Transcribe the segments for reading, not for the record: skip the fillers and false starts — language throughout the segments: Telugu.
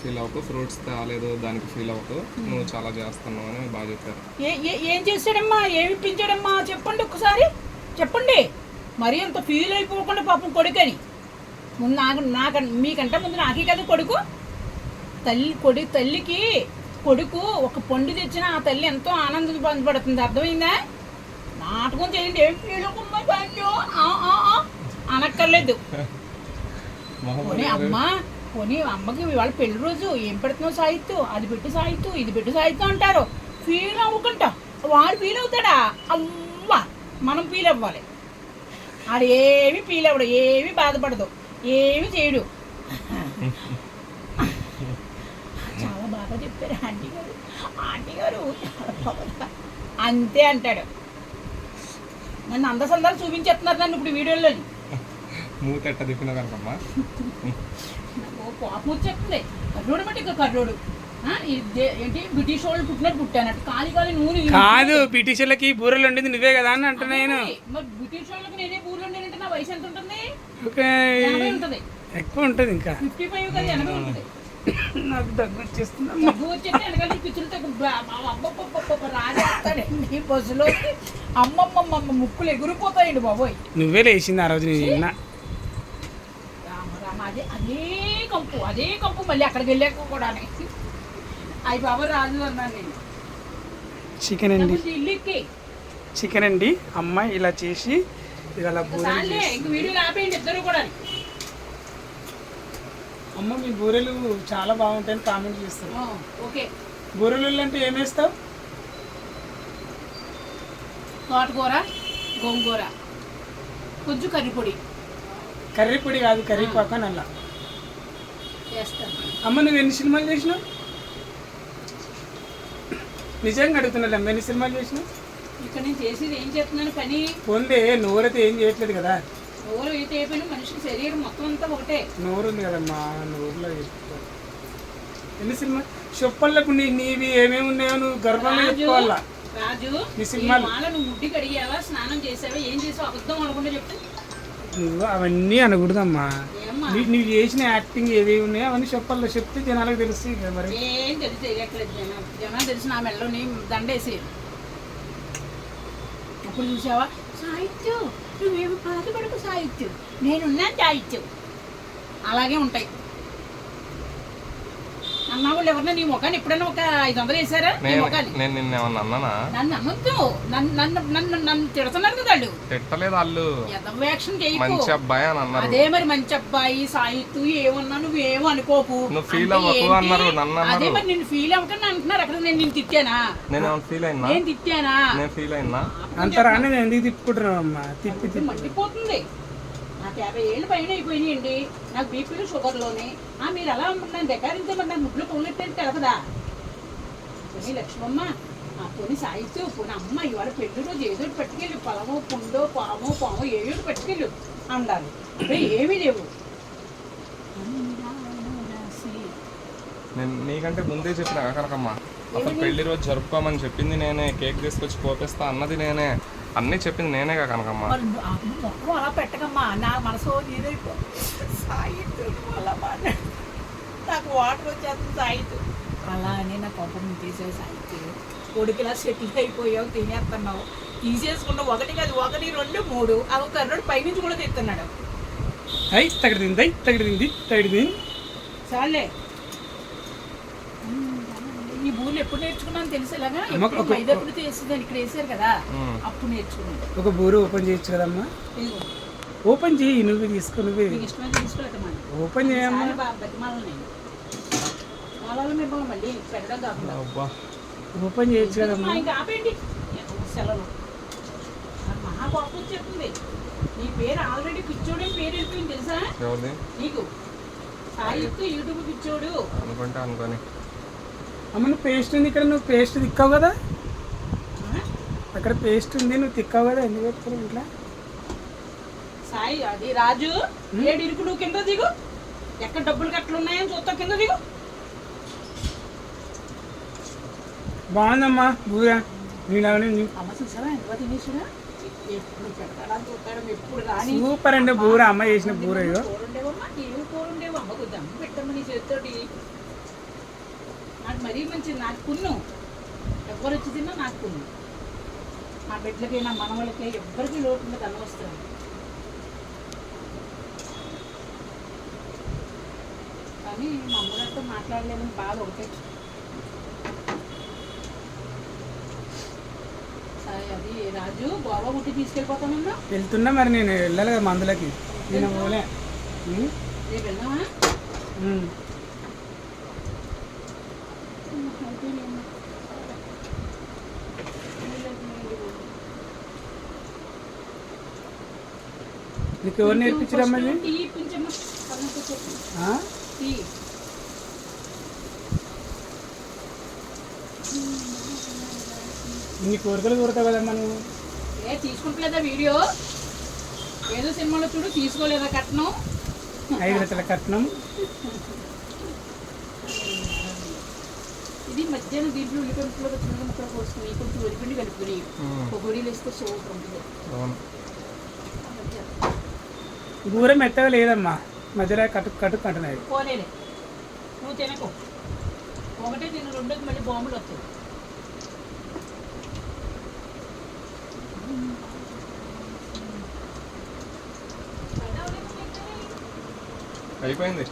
ఫీల్ అవ్వకు, ఫ్రూట్స్ తేలేదు దానికి ఫీల్ అవ్వకు, నువ్వు చాలా చేస్తున్నావు అని బాగా చెప్పారు. ఏం చేశాడమ్మా, ఏమి ఇప్పించాడమ్మా చెప్పండి ఒక్కసారి చెప్పండి. మరీ అంత ఫీల్ అయిపోకుండా పాపం కొడుకని. ముందు నాకు మీకంటే ముందు నాకే కదా కొడుకు. తల్లికి కొడుకు ఒక పండు తెచ్చిన ఆ తల్లి ఎంతో ఆనందం పొందబడుతుంది. అర్థమైందా? నాటకం చేయండి, ఏం ఫీల్ అవ్వమ్మా అనక్కర్లేదు. పోనీ అమ్మకి వాళ్ళ పెళ్లి రోజు ఏం పెడుతున్నావు సాహిత్యం, అది పెట్టి సాహిత్యం, ఇది పెట్టి సాహిత్యం అంటారు. ఫీల్ అవ్వకుండా వాడు ఫీల్ అవుతాడా? అమ్మ మనం ఫీల్ అవ్వాలి. వాడు ఏమి ఫీల్ అవ్వడు, ఏమి బాధపడదు, ఏమి చేయడు. చాలా బాగా చెప్పారు ఆంటీ గారు, ఆంటీ గారు అంతే అంటాడు. నన్ను అందసందాలు చూపించేస్తున్నారు నన్ను ఇప్పుడు వీడియోలో. మూతెట్ట తిప్పిన కనుకమ్మా కోపం వచ్చేస్తుంది. కర్రోడు బట్టి ఇంకా కర్రోడు ఏంటి బ్రిటిష్ వాళ్ళు పుట్టినట్టు పుట్టానట్టు కాలి నూనె కాదు. బ్రిటిష్ వాళ్ళకి బూరెలు ఉండేది నువ్వే కదా అని అంటున్నా నేను. మరి బ్రిటిష్ వాళ్ళకి నేనే బూరెలు ఉండేనంటే నా వయసు ఎంత ఉంటుంది? ఉంటుంది, ఎక్కువ ఉంటుంది. ఇంకా 55 కదా, 80 ఉంటుంది. నాకు దగ్గు వచ్చేస్తుంది. దగ్గు వచ్చేస్తే వెనకాల పిచ్చులతో రాజేస్తాడండి బస్సులో. అమ్మమ్మమ్మ ముక్కులు ఎగిరిపోతాయండి బాబోయ్. నువ్వే లేచింది ఆ రోజు. నేను అదే కంపు మళ్ళీ అక్కడికి వెళ్ళాక కూడా అయ్యి బాబా రాజు అన్నాను నేను. చికెన్ అండి, ఇల్లుకి చికెన్ అండి. అమ్మాయి ఇలా చేసి ఇలా బూరెలు. ఇంక వీడియోలు ఆపేయండి ఇద్దరు కూడా. అమ్మ మీ బూరెలు చాలా బాగుంటాయని కామెంట్ చేస్తారు. ఓకే, బూరెలు అంటే ఏం వేస్తావు? తోటకూర, గోంగూర, కొంచెం కర్రీపొడి. కర్రీపొడి కాదు, కర్రీపాకు అని అలా వేస్తాను. అమ్మ నువ్వు ఎన్ని సినిమాలు చేసినావు? నిజంగా అడుగుతున్నాడు. అమ్మ ఎన్ని సినిమాలు చేసినావు? ఇక్కడ నేను చేసేది ఏం చేస్తున్నాను పని. పొందే నోరైతే ఏం చేయట్లేదు కదా. నోరు అయితే అయిపోయినా మనిషి శరీరం మొత్తం అంతా ఒకటే. నోరు ఉంది కదమ్మా, నోరులో ఎన్ని సినిమా చెప్పాలకు నీవి ఏమేమి ఉన్నాయో నువ్వు గర్వంగా చెప్పుకోవాలా. రాజు నీ సినిమాలు నువ్వు ముడ్డి కడిగావా, స్నానం చేసావా, ఏం చేసావు అబద్ధం అనుకుంటే చెప్తే. నువ్వు అవన్నీ అనకూడదమ్మా. నువ్వు చేసిన యాక్టింగ్ ఏవేవి ఉన్నాయో అవన్నీ చెప్పాలి. చెప్తే జనాలకు తెలుస్తుంది కదా. మరి ఏం తెలియట్లేదు జనం తెలిసి నా మెళ్ళని దండేసి. అప్పుడు చూసావా సాహిత్యం, నువ్వేమి బాధపడకు సాహిత్యం, నేనున్నాను సాహిత్యం. అలాగే ఉంటాయి. అన్నా వాళ్ళు ఎవరన్నా నీ ముఖాన్ని ఎప్పుడైనా ఒక 500 వేసారా? నేను నిన్న ఏమన్నా అన్నానా? నన్ను అనొద్దు, నన్ను తిడుతున్నారు కదా వాళ్ళు. తిట్టలేదు వాళ్ళు, యాక్షన్ మంచి అబ్బాయి అని అన్నారు. అదే మరి మంచి అబ్బాయి సాహిత్యం ఏమన్నా నువ్వేమో అనుకోకు, నువ్వు ఫీల్ అవ్వకు అన్నారు. అదే మరి నిన్ను ఫీల్ అవ్వకుండా అంటున్నారు. అక్కడ నేను తిట్టానా? నేను ఫీల్ అయినా? నేను తిట్టానా? నేను ఫీల్ అయినా? అంటారా? నేను ఎందుకు తిప్పుకుంటున్నావు అమ్మా? తిప్పి మండిపోతుంది. నాకు 50 ఏళ్ళు పైన అయిపోయినాయండి. నాకు బీపీలు షుగర్లోనే. మీరు అలా నన్ను దగ్గరించే మరి నాకు ముడ్లు పొంగెట్టేది తెలకదా? పోనీ లక్ష్మమ్మ, పోనీ సాహిత్యం, పోనీ అమ్మ ఇవాళ పెళ్లి రోజు ఏదో పట్టుకెళ్ళు, పొలమో పుండో పామో ఏదో పట్టుకెళ్ళు ఉండాలి. ఏమీ లేవు. నేను నీకంటే ముందే చెప్పిన కనకమ్మ, అసలు పెళ్లి రోజు జరుపుకోమని చెప్పింది నేనే, కేక్ తీసుకొచ్చి పోపిస్తా అన్నది నేనే, అన్నీ చెప్పింది నేనే కనకమ్మ. మొత్తం అలా పెట్టకమ్మా, నా మనసు నీదైపో. సాహిత్యం అలా నాకు వాటర్ వచ్చేస్తుంది సాహిత్యం. అలా అని నా కోపం తీసే సాహిత్యం. కొడుకులా సెటిల్ అయిపోయావు, తినేస్తున్నావు, తీసేసుకున్నావు. 1 కాదు 1, 2, 3 అవి కర్రోడు పైనుంచి కూడా తెస్తున్నాడు. తగిడింది చాలే. ఈ బూర్లు ఎప్పుడు నేర్చుకున్నాను తెలిసేలాగా. మైదాపుడు వేసేదాన్ని ఇక్కడ వేసారు కదా, అప్పుడు నేర్చుకున్నాను. ఒక బూరు ఓపెన్ చేయొచ్చు కదమ్మా. ఓపెన్ చేయి, నువ్వు తీసుకో. నువ్వే ఇష్టమైతే తీసుకోలేకమ్మా. ఓపెన్ చేయమ్మా. బతిమాలను నేను మాలలో మిమ్మల్ని మళ్ళీ పెట్టడం కాకుండా ఓపెన్ చేయొచ్చు కదమ్మా. ఇంకా ఆపేయండి సెలవు. మహా కోపం చెప్తుంది. నీ పేరు ఆల్రెడీ పిచ్చోడని పేరు వెళ్ళిపోయింది తెలుసా నీకు? సాహిత్యం యూట్యూబ్ పిచ్చోడు అనుకోని. అమ్మ నువ్వు పేస్ట్ ఉంది ఇక్కడ, నువ్వు పేస్ట్ తిక్కావు కదా. అక్కడ పేస్ట్ ఉంది, నువ్వు తిక్కావు కదా. ఎందుకు పెట్టుకోవు ఇంట్లో? సాయి అది రాజు ఏడు ఇరుకు, నువ్వు కింద దిగు. ఎక్కడ డబ్బులు కట్టలు ఉన్నాయని చూస్తా, కింద దిగు. బాగుందమ్మా బూర. అమ్మ చూసావా ఎంత తినేసాడా? ఎప్పుడు పెడతాడా చూస్తాడు, ఎప్పుడు రాని. సూపర్ అండి బూర, అమ్మ చేసిన బూర. కూరుండేవమ్మా, నీవు కూరుండేవు. అమ్మ కొద్ది అమ్మ పెట్టమ్మ నీ చేతితోటి. నాకు మరీ మంచిది, నాకు పుణ్యం. ఎవరు వచ్చి తిన్నా నాకు పుణ్యం. నా బిడ్డలకి నా మనవలకి ఎవ్వరికి లోటు ఉండదు, అన్న వస్తుంది. కానీ మా అమ్మగారితో మాట్లాడలేమని బాధ ఒకటే. సరే, అది రాజు గోవా గుట్టి తీసుకెళ్ళిపోతానన్నా. వెళ్తున్నా మరి, నేను వెళ్ళాలి కదా మందులకి, నేను పోలే. రేపు వెళ్దామా? నీకు ఎవరు నేర్పించరమ్మా ఇది? టీ ఇప్పించమ్మా, కళ్ళకు చెప్పు. టీ ఇన్ని కోరికలు కోరుతావు కదమ్మా నువ్వు. తీసుకుంటలేదా వీడియో? ఏదో సినిమాలో చూడు, తీసుకోలేదా కట్నం? 5 లక్షల కట్నం. ఇది మధ్యాహ్నం దీంట్లో ఉల్లిపంపులో చిన్న ముక్కలు పోసుకుని కొంచెం ఉల్లిపిండి కలుపుకుని పొగడీలు వేస్తే సూపర్ ఉంటుంది. కూర మెత్తగా లేదమ్మా, మధ్యలో కట్టు కంటున్నాయి. పోలేలే, నువ్వు తినకు. ఒకటే తిను, రెండోది మళ్ళీ బాంబులు వస్తాయి. అయిపోయింది.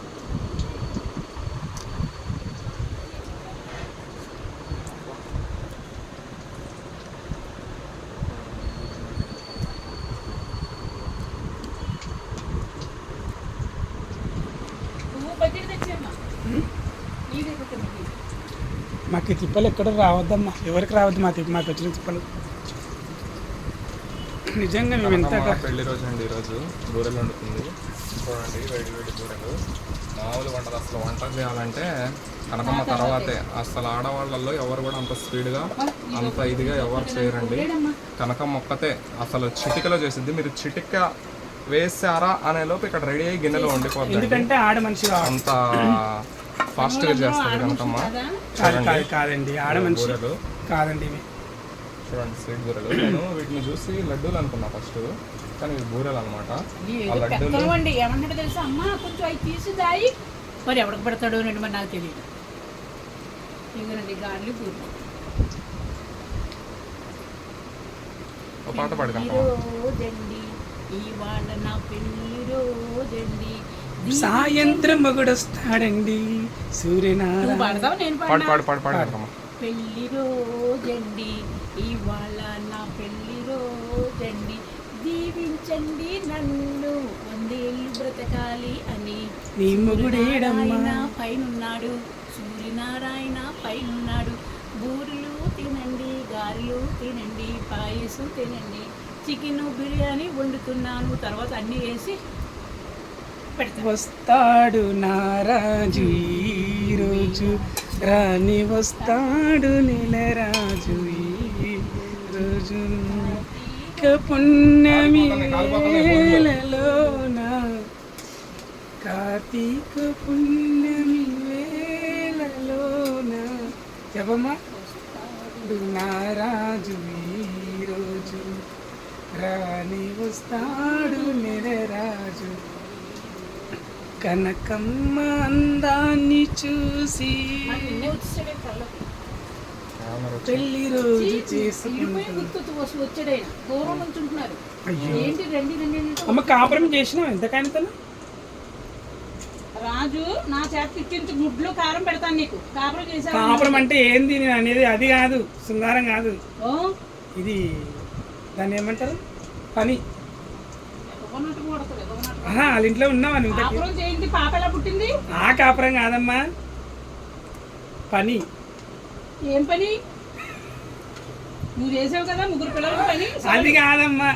మాకు ఈ తిప్పలు ఎక్కడ రావద్దమ్మా, ఎవరికి రావద్దు మాకు వచ్చిన తిప్పలు. నిజంగా మేము ఎంత పెళ్లి రోజు అండి ఈరోజు. బూరెలు వండుతుంది చూడండి, వేడి వేడి బూరెలు. మామూలు వంటలు అసలు వంట చేయాలంటే కనకమ్మ తర్వాతే. అసలు ఆడవాళ్ళల్లో ఎవరు కూడా అంత స్పీడ్గా అంత ఇదిగా ఎవరు చేయరండి. కనకమ్మ ఒక్కతే అసలు చిటికలో చేసిద్ది. మీరు చిటిక వేసారా అనే లోపు ఇక్కడ రెడీ అయ్యి గిన్నెలో వండిపోతుంది. ఎందుకంటే ఆడ మనిషి అంత ఫాస్ట్గా చేస్తుంది కనకమ్మ. కాదండి, ఆడ మనిషి కాదండి ఇవి. చూడండి స్వీట్ బూరెలు. నేను వీటిని చూసి లడ్డూలు అనుకున్నా ఫస్ట్, కానీ ఇవి బూరెలు అనమాట. పెద్దవండి ఏమన్నాడు తెలుసా, అమ్మ కొంచెం అవి తీసి దాయి. మరి ఎవరికి పెడతాడు అని మరి నాకు తెలియదు. ఇదిగోనండి గార్లు బూరెలు. ఒక పాట పాడకండి. రోజండి ఇవాళ నా పెళ్లి రోజండి, సాయంత్రం మగుడొస్తాడండి సూర్యనారాయణ. పెళ్లి రోజండి ఇవాళ నా పెళ్లి రోజండి, దీవించండి నన్ను వందేళ్ళు బ్రతకాలి అని. నీ మొగుడేడమ్మా పైనున్నాడు, సూర్యనారాయణ పైనున్నాడు. బూరెలు తినండి, గారెలు తినండి, పాయసం తినండి, చికెన్ బిర్యానీ వండుతున్నాను. తర్వాత అన్నీ వేసి వస్తాడు నారాజు ఈరోజు, రాని వస్తాడు నెలరాజు ఈరోజు. పుణ్యమి వేళలోన, కార్తీక పుణ్యమి వేళలోన. చెప్పమ్మా. నారాజు ఈరోజు, రాని వస్తాడు నెలరాజు. కనకమ్మ అందాన్ని చూసి పెళ్లి రోజు అమ్మ కాపురం చేసినావు ఎంతకైనా. రాజు నా చేత తిట్టించి గుడ్లు కారం పెడతాను నీకు. కాపురం చేసా. కాపురం అంటే ఏంది నేను అనేది? అది కాదు, శృంగారం కాదు, ఇది దాన్ని ఏమంటారు, పని. వాళ్ళ ఇంట్లో ఉన్నావా నువ్వు? పాప ఎలా పుట్టింది? ఆ కాపురం కాదమ్మా, పని. ఏం పని? నువ్వు చేసావు కదా ముగ్గురు పిల్లల పని. అది కాదమ్మా,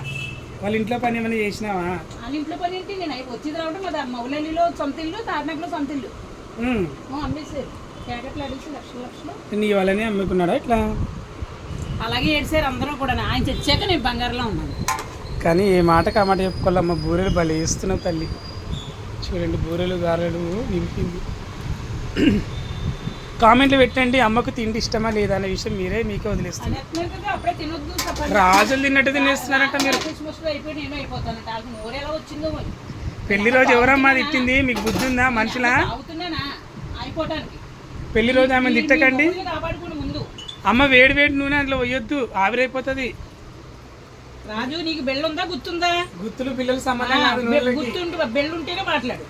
వాళ్ళ ఇంట్లో పని ఏమైనా చేసినావా? వాళ్ళ ఇంట్లో పని ఏంటి? నేను వచ్చేది రావడం కదా, మౌలలిలో సొంత ఇల్లు, తార్నకలో సొంత ఇల్లు అమ్మేసారు. ప్యాకెట్లు అడిగి లక్షలు. నీ వాళ్ళని అమ్ముకున్నాడా ఇట్లా? అలాగే ఏడ్చారు అందరూ కూడా. ఆయన తెచ్చాక నేను బంగారులో ఉన్నాను. కానీ ఏ మాటకు ఆ మాట చెప్పుకోవాలమ్మ. బూరెలు భలే వేస్తున్నావు తల్లి. చూడండి బూరెలు గారెలు నింపింది. కామెంట్లు పెట్టండి, అమ్మకు తిండి ఇష్టమా లేదా అనే విషయం మీకే వదిలేస్తున్నారు. రాజులు తిన్నట్టు తినేస్తున్నారంట మీరు. పెళ్లి రోజు ఎవరమ్మా తిట్టింది? మీకు బుద్ధి ఉందా మనుషులా? పెళ్లి రోజు ఆమె తిట్టకండి. మీ మొగుడిని కాపాడుకోండి ముందు. అమ్మ వేడి వేడి నూనె అందులో వేయొద్దు, ఆవిరైపోతుంది. రాజు నీకు బెల్లుందా గుర్తుందా? గుత్తులు పిల్లలు సంబంధం కాదు నూనెలకి. గుర్తుంటే బెల్లుంటేనే మాట్లాడు.